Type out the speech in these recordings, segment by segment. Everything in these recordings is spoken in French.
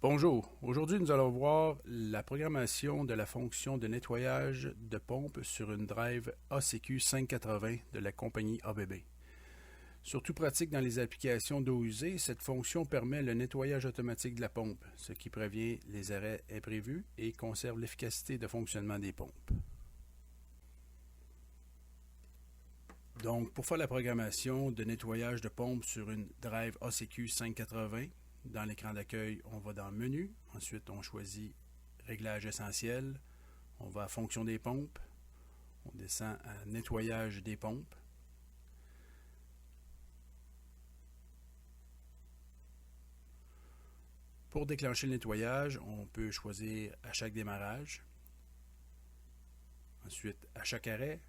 Bonjour, aujourd'hui nous allons voir la programmation de la fonction de nettoyage de pompe sur une drive ACQ 580 de la compagnie ABB. Surtout pratique dans les applications d'eau usée, cette fonction permet le nettoyage automatique de la pompe, ce qui prévient les arrêts imprévus et conserve l'efficacité de fonctionnement des pompes. Donc, pour faire la programmation de nettoyage de pompe sur une drive ACQ 580, dans l'écran d'accueil, on va dans Menu. Ensuite, on choisit Réglages essentiels. On va à Fonction des pompes. On descend à Nettoyage des pompes. Pour déclencher le nettoyage, on peut choisir à chaque démarrage. Ensuite, à chaque arrêt,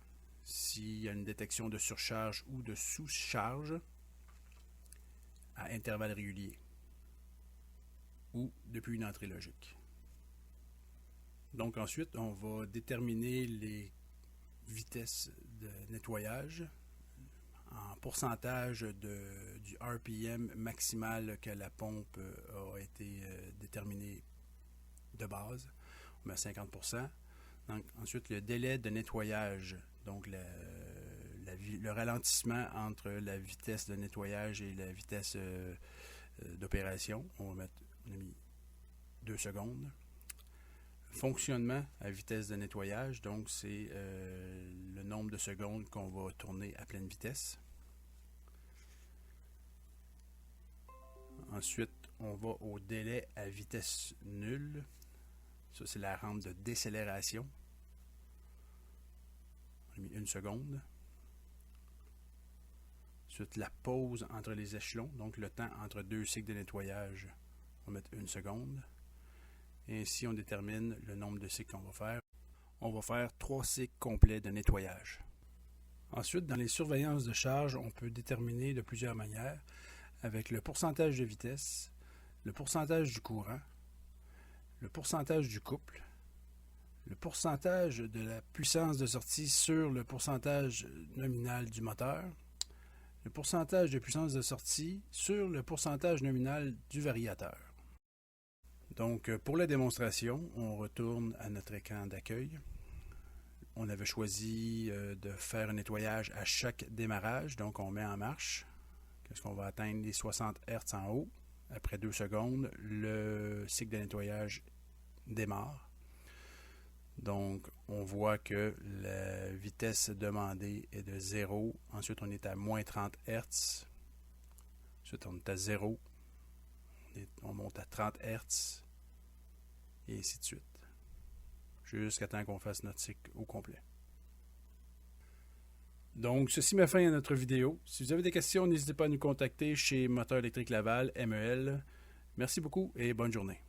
s'il y a une détection de surcharge ou de sous-charge, à intervalles réguliers ou depuis une entrée logique. Donc ensuite, on va déterminer les vitesses de nettoyage en pourcentage du RPM maximal que la pompe a été déterminée de base. On met 50%. Donc, ensuite, le délai de nettoyage, donc le ralentissement entre la vitesse de nettoyage et la vitesse d'opération. On a mis 2 secondes. Fonctionnement à vitesse de nettoyage, donc c'est le nombre de secondes qu'on va tourner à pleine vitesse. Ensuite, on va au délai à vitesse nulle. Ça, c'est la rampe de décélération. On a mis 1 seconde. Ensuite, la pause entre les échelons, donc le temps entre 2 cycles de nettoyage, on va mettre 1 seconde. Et ainsi, on détermine le nombre de cycles qu'on va faire. On va faire 3 cycles complets de nettoyage. Ensuite, dans les surveillances de charge, on peut déterminer de plusieurs manières avec le pourcentage de vitesse, le pourcentage du courant, le pourcentage du couple, le pourcentage de la puissance de sortie sur le pourcentage nominal du moteur, le pourcentage de puissance de sortie sur le pourcentage nominal du variateur. Donc, pour la démonstration, on retourne à notre écran d'accueil. On avait choisi de faire un nettoyage à chaque démarrage, donc on met en marche. Qu'est-ce qu'on va atteindre les 60 Hz en haut. Après 2 secondes, le cycle de nettoyage démarre. Donc, on voit que la vitesse demandée est de 0. Ensuite, on est à moins 30 Hz. Ensuite, on est à 0. On monte à 30 Hz. Et ainsi de suite. Jusqu'à temps qu'on fasse notre cycle au complet. Donc, ceci met fin à notre vidéo. Si vous avez des questions, n'hésitez pas à nous contacter chez Moteur électrique Laval, MEL. Merci beaucoup et bonne journée.